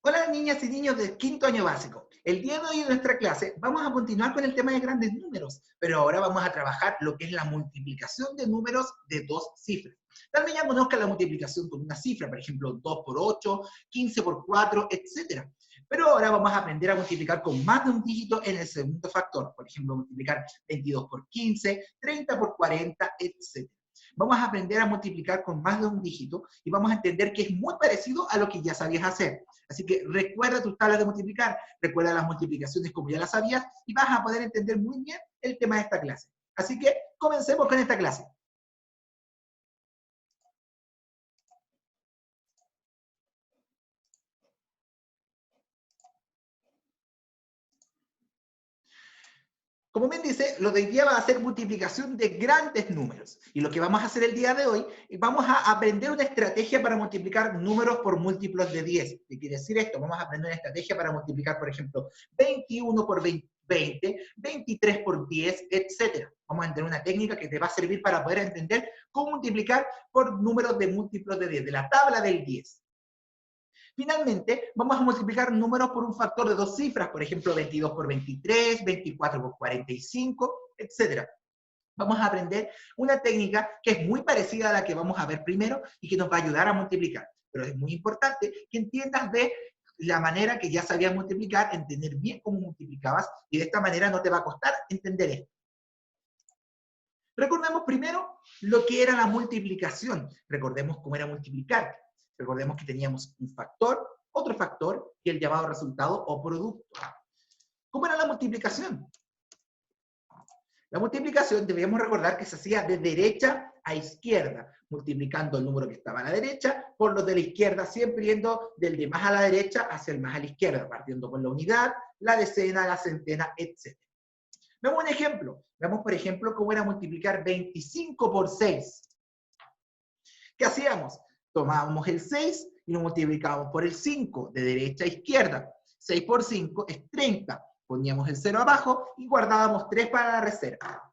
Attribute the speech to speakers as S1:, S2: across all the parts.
S1: Hola niñas y niños del quinto año básico. El día de hoy en nuestra clase vamos a continuar con el tema de grandes números, pero ahora vamos a trabajar lo que es la multiplicación de números de dos cifras. También ya conozcan la multiplicación con una cifra, por ejemplo 2 por 8, 15 por 4, etc. Pero ahora vamos a aprender a multiplicar con más de un dígito en el segundo factor. Por ejemplo, multiplicar 22 por 15, 30 por 40, etc. Vamos a aprender a multiplicar con más de un dígito y vamos a entender que es muy parecido a lo que ya sabías hacer. Así que recuerda tus tablas de multiplicar, recuerda las multiplicaciones como ya las sabías y vas a poder entender muy bien el tema de esta clase. Así que comencemos con esta clase. Como bien dice, lo de hoy día va a ser multiplicación de grandes números. Y lo que vamos a hacer el día de hoy, vamos a aprender una estrategia para multiplicar números por múltiplos de 10. ¿Qué quiere decir esto? Vamos a aprender una estrategia para multiplicar, por ejemplo, 21 por 20, 23 por 10, etc. Vamos a entender una técnica que te va a servir para poder entender cómo multiplicar por números de múltiplos de 10, de la tabla del 10. Finalmente, vamos a multiplicar números por un factor de dos cifras, por ejemplo, 22 por 23, 24 por 45, etc. Vamos a aprender una técnica que es muy parecida a la que vamos a ver primero y que nos va a ayudar a multiplicar. Pero es muy importante que entiendas de la manera que ya sabías multiplicar, entender bien cómo multiplicabas y de esta manera no te va a costar entender esto. Recordemos primero lo que era la multiplicación. Recordemos cómo era multiplicar. Recordemos que teníamos un factor, otro factor y el llamado resultado o producto. ¿Cómo era la multiplicación? La multiplicación debemos recordar que se hacía de derecha a izquierda, multiplicando el número que estaba a la derecha por los de la izquierda, siempre yendo del de más a la derecha hacia el más a la izquierda, partiendo por la unidad, la decena, la centena, etc. Veamos un ejemplo. Veamos, por ejemplo, cómo era multiplicar 25 por 6. ¿Qué hacíamos? Tomábamos el 6 y lo multiplicábamos por el 5, de derecha a izquierda. 6 por 5 es 30. Poníamos el 0 abajo y guardábamos 3 para la reserva.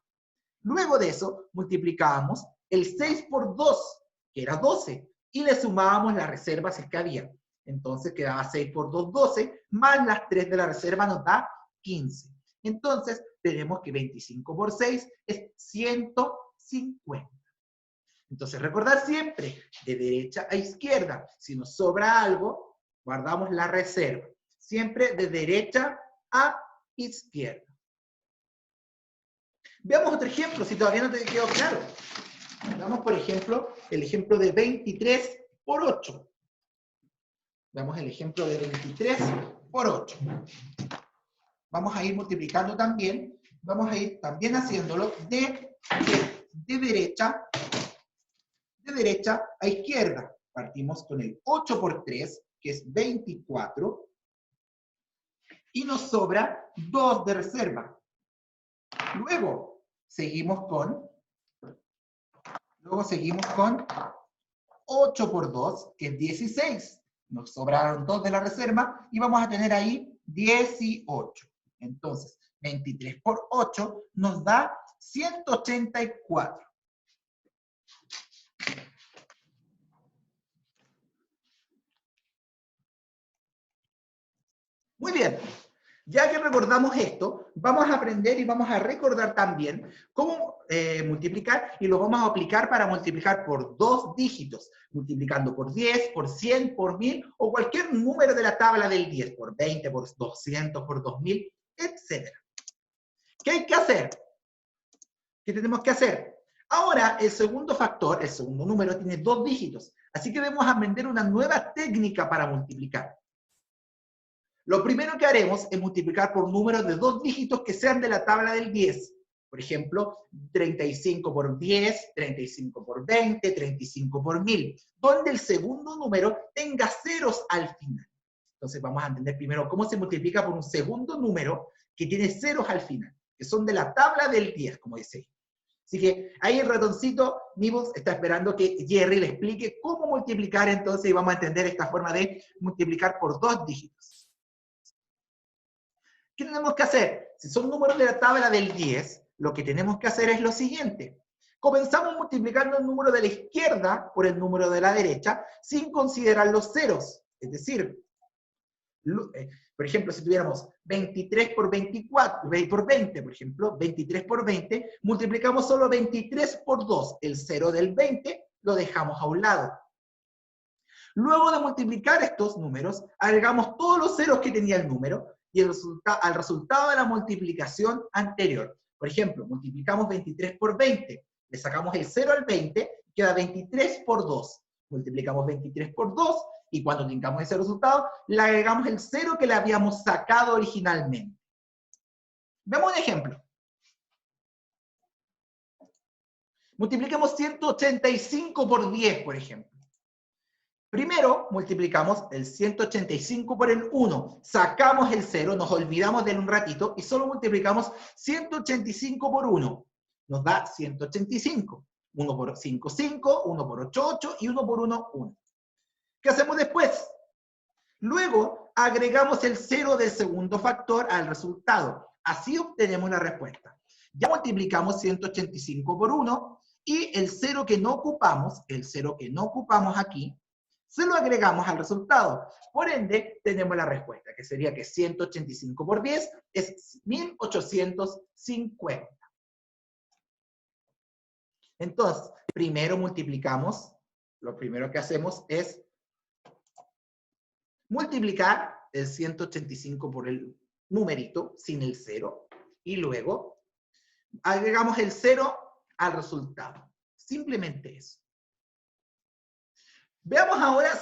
S1: Luego de eso, multiplicábamos el 6 por 2, que era 12, y le sumábamos las reservas que había. Entonces quedaba 6 por 2, 12, más las 3 de la reserva nos da 15. Entonces, tenemos que 25 por 6 es 150. Entonces, recordar siempre, de derecha a izquierda. Si nos sobra algo, guardamos la reserva. Siempre de derecha a izquierda. Veamos otro ejemplo, si todavía no te quedó claro. Veamos, por ejemplo, el ejemplo de 23 por 8. Veamos el ejemplo de 23 por 8. Vamos a ir multiplicando también, vamos a ir también haciéndolo de derecha a izquierda. Partimos con el 8 por 3, que es 24, y nos sobra 2 de reserva. Luego seguimos con 8 por 2, que es 16. Nos sobraron 2 de la reserva y vamos a tener ahí 18. Entonces, 23 por 8 nos da 184. Muy bien. Ya que recordamos esto, vamos a aprender y vamos a recordar también cómo multiplicar y lo vamos a aplicar para multiplicar por dos dígitos, multiplicando por 10, por 100, por 1000 o cualquier número de la tabla del 10, por 20, por 200, por 2000, etc. ¿Qué hay que hacer? ¿Qué tenemos que hacer? Ahora, el segundo factor, el segundo número, tiene dos dígitos, así que debemos aprender una nueva técnica para multiplicar. Lo primero que haremos es multiplicar por números de dos dígitos que sean de la tabla del 10. Por ejemplo, 35 por 10, 35 por 20, 35 por 1000, donde el segundo número tenga ceros al final. Entonces vamos a entender primero cómo se multiplica por un segundo número que tiene ceros al final, que son de la tabla del 10, como dice. Así que ahí el ratoncito Nibbles está esperando que Jerry le explique cómo multiplicar entonces y vamos a entender esta forma de multiplicar por dos dígitos. ¿Qué tenemos que hacer? Si son números de la tabla del 10, lo que tenemos que hacer es lo siguiente. Comenzamos multiplicando el número de la izquierda por el número de la derecha sin considerar los ceros. Es decir, Por ejemplo, si tuviéramos 23 por 24, por 20, por ejemplo, 23 por 20, multiplicamos solo 23 por 2. El 0 del 20 lo dejamos a un lado. Luego de multiplicar estos números, agregamos todos los ceros que tenía el número y al resultado de la multiplicación anterior. Por ejemplo, multiplicamos 23 por 20, le sacamos el 0 al 20, queda 23 por 2. Multiplicamos 23 por 2, y cuando tengamos ese resultado, le agregamos el 0 que le habíamos sacado originalmente. Veamos un ejemplo. Multipliquemos 185 por 10, por ejemplo. Primero, multiplicamos el 185 por el 1. Sacamos el 0, nos olvidamos de él un ratito, y solo multiplicamos 185 por 1. Nos da 185. 1 por 5, 5, 1 por 8, 8, y 1 por 1, 1. ¿Qué hacemos después? Luego, agregamos el 0 del segundo factor al resultado. Así obtenemos la respuesta. Ya multiplicamos 185 por 1, y el 0 que no ocupamos, aquí, se lo agregamos al resultado. Por ende, tenemos la respuesta, que sería que 185 por 10 es 1850. Entonces, primero multiplicamos, lo primero que hacemos es multiplicar el 185 por el numerito, sin el 0, y luego agregamos el 0 al resultado. Simplemente eso. Veamos ahora,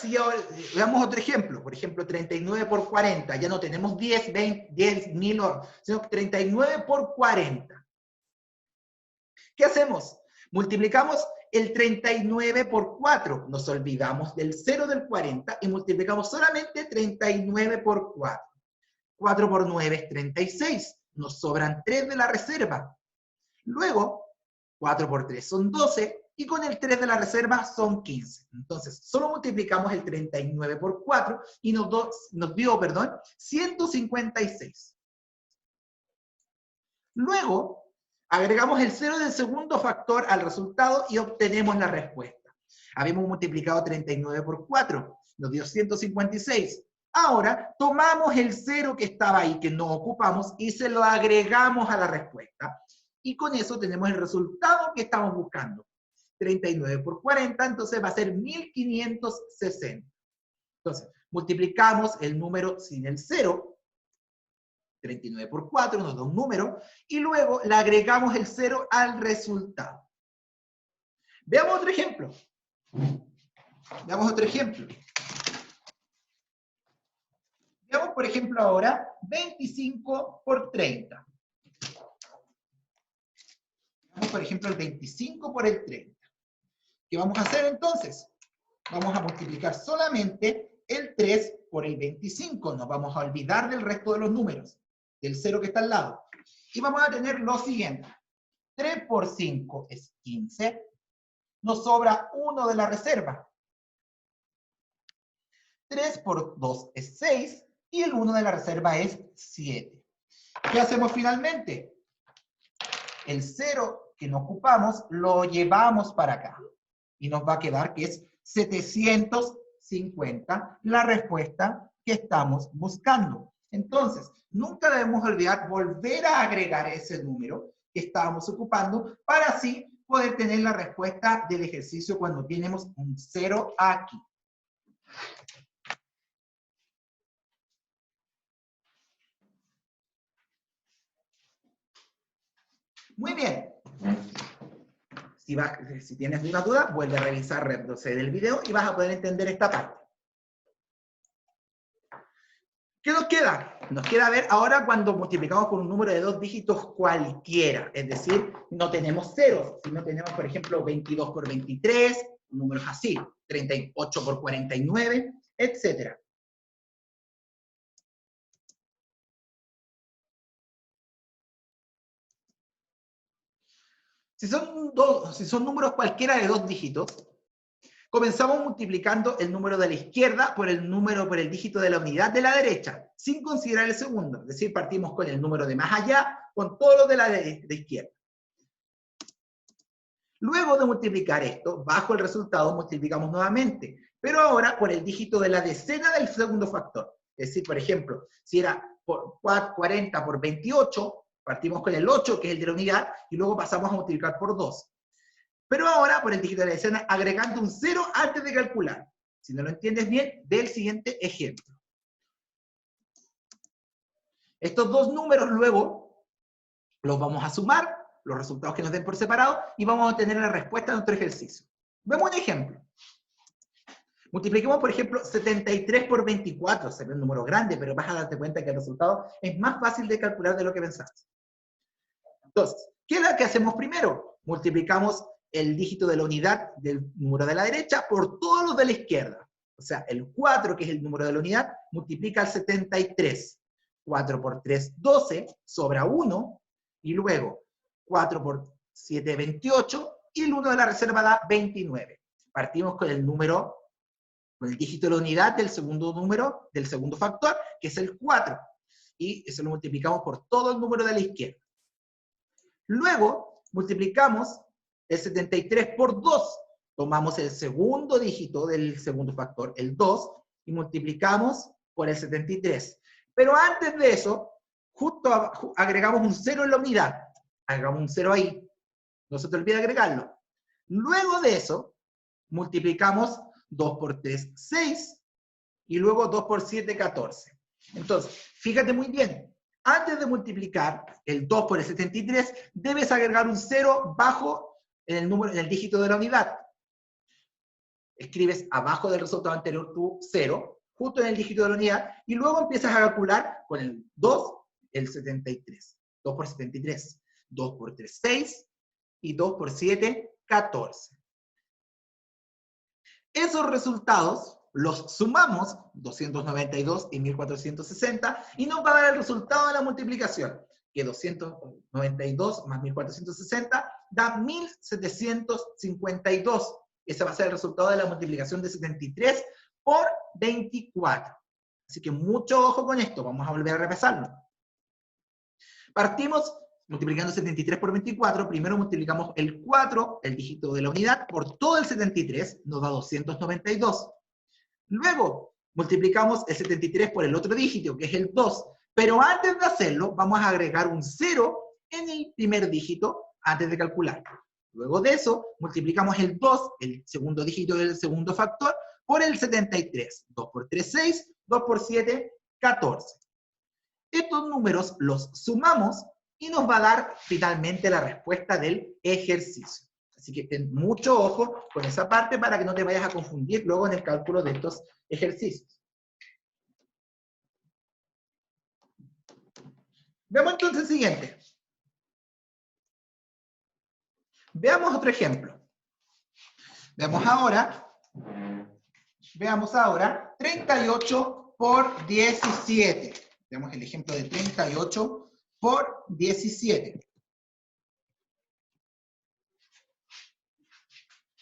S1: veamos otro ejemplo. Por ejemplo, 39 por 40. Ya no tenemos 10, 20, 10, 1000, sino 39 por 40. ¿Qué hacemos? Multiplicamos el 39 por 4. Nos olvidamos del 0 del 40 y multiplicamos solamente 39 por 4. 4 por 9 es 36. Nos sobran 3 de la reserva. Luego, 4 por 3 son 12. Y con el 3 de la reserva son 15. Entonces, solo multiplicamos el 39 por 4 y nos dio 156. Luego, agregamos el 0 del segundo factor al resultado y obtenemos la respuesta. Habíamos multiplicado 39 por 4, nos dio 156. Ahora, tomamos el 0 que estaba ahí, que no ocupamos, y se lo agregamos a la respuesta. Y con eso tenemos el resultado que estamos buscando. 39 por 40, entonces va a ser 1560. Entonces, multiplicamos el número sin el 0, 39 por 4, nos da un número, y luego le agregamos el 0 al resultado. Veamos otro ejemplo. Veamos, por ejemplo, ahora 25 por 30. Veamos, por ejemplo, el 25 por el 30. ¿Qué vamos a hacer entonces? Vamos a multiplicar solamente el 3 por el 25. Nos vamos a olvidar del resto de los números, del 0 que está al lado. Y vamos a tener lo siguiente. 3 por 5 es 15. Nos sobra 1 de la reserva. 3 por 2 es 6. Y el 1 de la reserva es 7. ¿Qué hacemos finalmente? El 0 que no ocupamos lo llevamos para acá. Y nos va a quedar que es 750, la respuesta que estamos buscando. Entonces, nunca debemos olvidar volver a agregar ese número que estábamos ocupando para así poder tener la respuesta del ejercicio cuando tenemos un 0 aquí. Muy bien. Si tienes una duda, vuelve a revisar, retroceder el video y vas a poder entender esta parte. ¿Qué nos queda? Nos queda ver ahora cuando multiplicamos con un número de 2 dígitos cualquiera. Es decir, no tenemos ceros, sino tenemos, por ejemplo, 22 por 23, números así, 38 por 49, etc. Si son números cualquiera de 2 dígitos, comenzamos multiplicando el número de la izquierda por el dígito de la unidad de la derecha, sin considerar el segundo. Es decir, partimos con el número de más allá, con todo lo de la de izquierda. Luego de multiplicar esto, bajo el resultado multiplicamos nuevamente, pero ahora por el dígito de la decena del segundo factor. Es decir, por ejemplo, si era por 40 por 28, partimos con el 8, que es el de la unidad, y luego pasamos a multiplicar por 2. Pero ahora, por el dígito de la decena, agregando un 0 antes de calcular. Si no lo entiendes bien, ve el siguiente ejemplo. Estos dos números luego los vamos a sumar, los resultados que nos den por separado, y vamos a obtener la respuesta de nuestro ejercicio. Vemos un ejemplo. Multipliquemos, por ejemplo, 73 por 24. Se ve un número grande, pero vas a darte cuenta que el resultado es más fácil de calcular de lo que pensabas. Entonces, ¿qué es lo que hacemos primero? Multiplicamos el dígito de la unidad del número de la derecha por todos los de la izquierda. O sea, el 4, que es el número de la unidad, multiplica al 73. 4 por 3, 12, sobra 1, y luego 4 por 7, 28, y el 1 de la reserva da 29. Partimos con el número, con el dígito de la unidad del segundo número, del segundo factor, que es el 4. Y eso lo multiplicamos por todo el número de la izquierda. Luego, multiplicamos el 73 por 2. Tomamos el segundo dígito del segundo factor, el 2, y multiplicamos por el 73. Pero antes de eso, justo agregamos un 0 en la unidad. Agregamos un 0 ahí. No se te olvide agregarlo. Luego de eso, multiplicamos 2 por 3, 6. Y luego 2 por 7, 14. Entonces, fíjate muy bien. Antes de multiplicar el 2 por el 73, debes agregar un 0 bajo en el dígito de la unidad. Escribes abajo del resultado anterior tu 0, justo en el dígito de la unidad, y luego empiezas a calcular con el 2, el 73. 2 por 73. 2 por 3, 6. Y 2 por 7, 14. Esos resultados los sumamos, 292 y 1460, y nos va a dar el resultado de la multiplicación, que 292 más 1460 da 1752. Ese va a ser el resultado de la multiplicación de 73 por 24. Así que mucho ojo con esto, vamos a volver a repasarlo. Partimos multiplicando 73 por 24, primero multiplicamos el 4, el dígito de la unidad, por todo el 73, nos da 292. Luego, multiplicamos el 73 por el otro dígito, que es el 2, pero antes de hacerlo, vamos a agregar un 0 en el primer dígito antes de calcular. Luego de eso, multiplicamos el 2, el segundo dígito del segundo factor, por el 73. 2 por 3, 6, 2 por 7, 14. Estos números los sumamos y nos va a dar finalmente la respuesta del ejercicio. Así que ten mucho ojo con esa parte para que no te vayas a confundir luego en el cálculo de estos ejercicios. Veamos entonces el siguiente. Veamos otro ejemplo. Veamos ahora 38 por 17. Veamos el ejemplo de 38 por 17.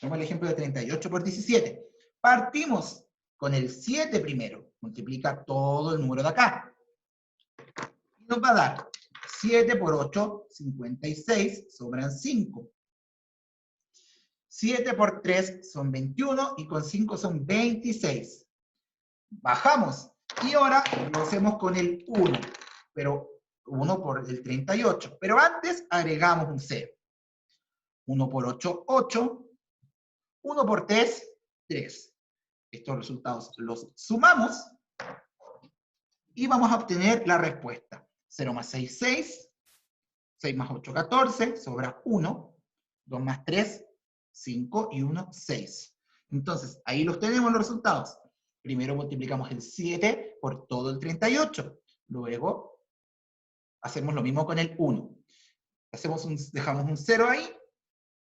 S1: Veamos el ejemplo de 38 por 17. Partimos con el 7 primero. Multiplica todo el número de acá. Y nos va a dar 7 por 8, 56, sobran 5. 7 por 3 son 21 y con 5 son 26. Bajamos y ahora lo hacemos con el 1, pero 1 por el 38. Pero antes agregamos un 0. 1 por 8, 8. 1 por 3, 3. Estos resultados los sumamos y vamos a obtener la respuesta. 0 más 6, 6. 6 más 8, 14. Sobra 1. 2 más 3, 5 y 1, 6. Entonces, ahí los tenemos los resultados. Primero multiplicamos el 7 por todo el 38. Luego, hacemos lo mismo con el 1. Dejamos un 0 ahí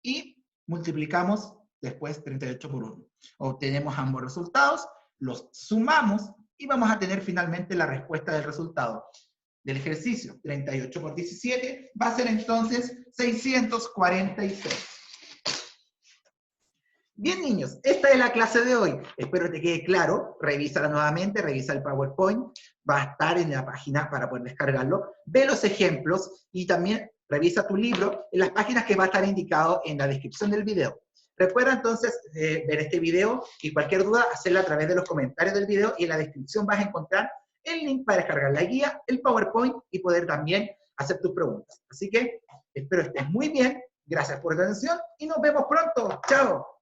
S1: y multiplicamos después 38 por 1. Obtenemos ambos resultados, los sumamos y vamos a tener finalmente la respuesta del resultado del ejercicio. 38 por 17 va a ser entonces 646. Bien, niños, esta es la clase de hoy. Espero te quede claro. Revísala nuevamente, revisa el PowerPoint. Va a estar en la página para poder descargarlo. Ve los ejemplos y también revisa tu libro en las páginas que va a estar indicado en la descripción del video. Recuerda entonces ver este video y cualquier duda hacerla a través de los comentarios del video y en la descripción vas a encontrar el link para descargar la guía, el PowerPoint y poder también hacer tus preguntas. Así que espero estés muy bien, gracias por tu atención y nos vemos pronto. ¡Chao!